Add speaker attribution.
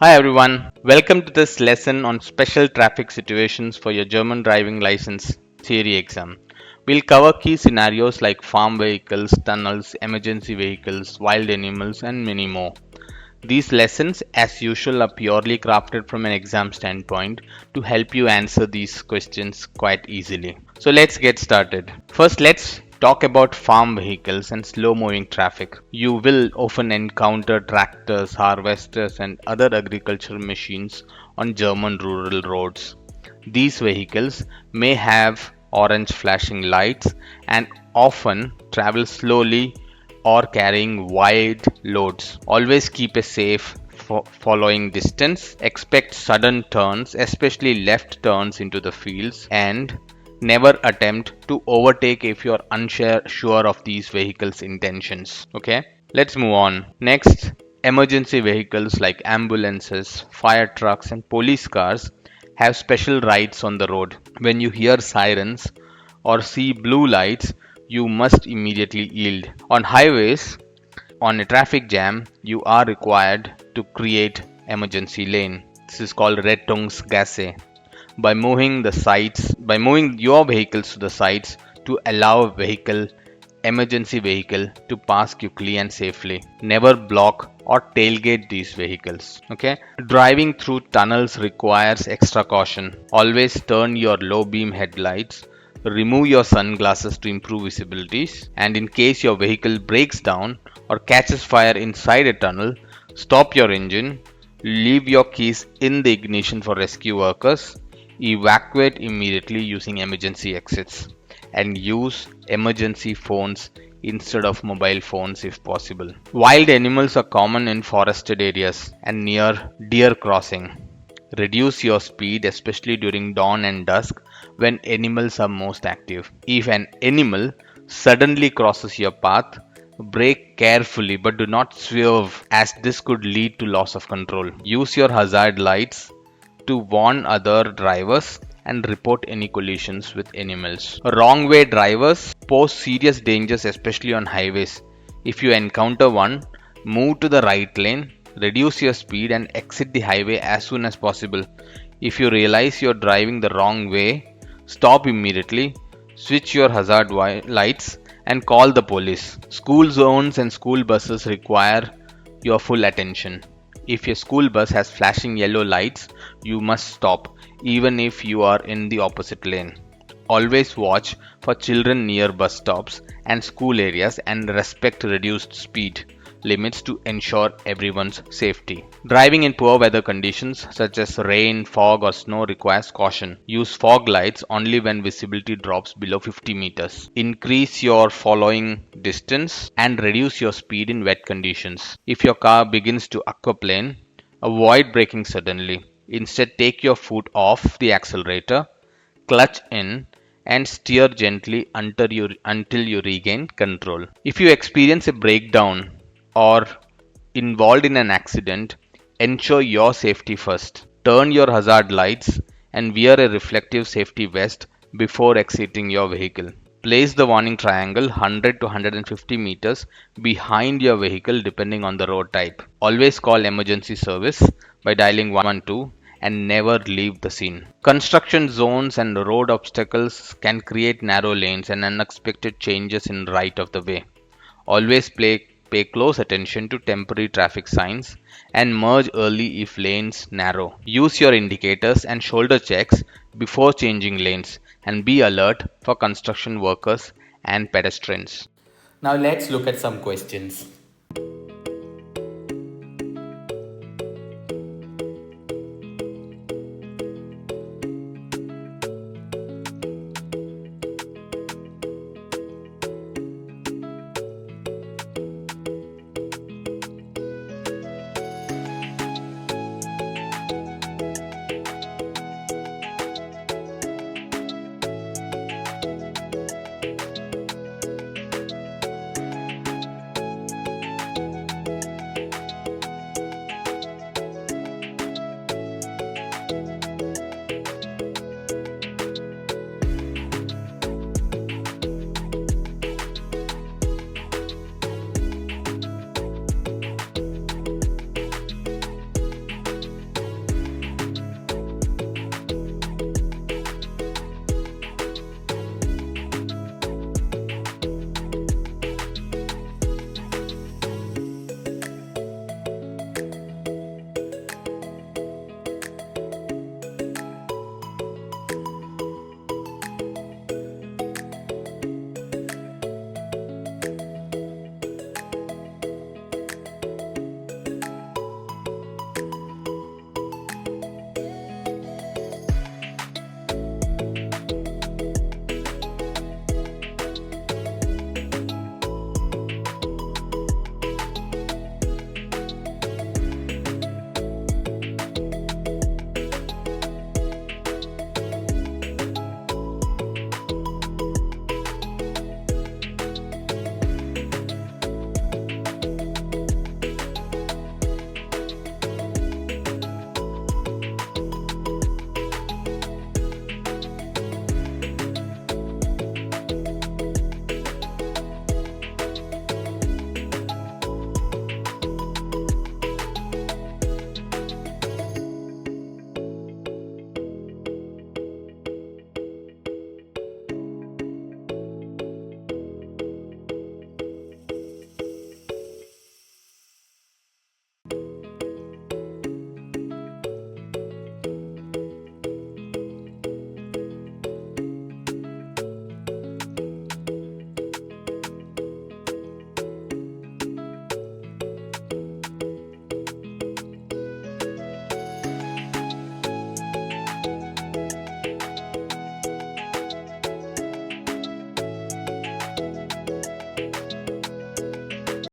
Speaker 1: Hi everyone, welcome to this lesson on special traffic situations for your German driving license theory exam. We'll cover key scenarios like farm vehicles, tunnels, emergency vehicles, wild animals, and many more. These lessons, as usual, are purely crafted from an exam standpoint to help you answer these questions quite easily. So let's get started. First, let's talk about farm vehicles and slow moving traffic. You will often encounter tractors, harvesters, and other agricultural machines on German rural roads. These vehicles may have orange flashing lights and often travel slowly or carrying wide loads. Always keep a safe following distance. Expect sudden turns, especially left turns into the fields, and never attempt to overtake if you are unsure of these vehicles' intentions. Okay, let's move on. Next, emergency vehicles like ambulances, fire trucks, and police cars have special rights on the road. When you hear sirens or see blue lights, you must immediately yield. On highways, on a traffic jam, you are required to create emergency lane. This is called Rettungsgasse. By moving your vehicles to the sides to allow emergency vehicle to pass quickly and safely. Never block or tailgate these vehicles. Okay. Driving through tunnels requires extra caution. Always turn your low beam headlights. Remove your sunglasses to improve visibilities, and in case your vehicle breaks down or catches fire inside a tunnel, stop your engine, leave your keys in the ignition for rescue workers, evacuate immediately using emergency exits, and use emergency phones instead of mobile phones if possible. Wild animals are common in forested areas and near deer crossing. Reduce your speed, especially during dawn and dusk when animals are most active. If an animal suddenly crosses your path, brake carefully but do not swerve, as this could lead to loss of control. Use your hazard lights to warn other drivers and report any collisions with animals. Wrong way drivers pose serious dangers, especially on highways. If you encounter one, move to the right lane, reduce your speed, and exit the highway as soon as possible. If you realize you're driving the wrong way, stop immediately, switch your lights, and call the police. School zones and school buses require your full attention. If your school bus has flashing yellow lights, you must stop, even if you are in the opposite lane. Always watch for children near bus stops and school areas and respect reduced speed limits to ensure everyone's safety. Driving in poor weather conditions such as rain, fog, or snow requires caution. Use fog lights only when visibility drops below 50 meters. Increase your following distance and reduce your speed in wet conditions. If your car begins to aquaplane, avoid braking suddenly. Instead, take your foot off the accelerator, clutch in, and steer gently until you regain control. If you experience a breakdown or involved in an accident, ensure your safety first. Turn your hazard lights and wear a reflective safety vest before exiting your vehicle. Place the warning triangle 100 to 150 meters behind your vehicle depending on the road type. Always call emergency service by dialing 112 and never leave the scene. Construction zones and road obstacles can create narrow lanes and unexpected changes in right of the way. Always pay close attention to temporary traffic signs and merge early if lanes narrow. Use your indicators and shoulder checks before changing lanes and be alert for construction workers and pedestrians.
Speaker 2: Now let's look at some questions.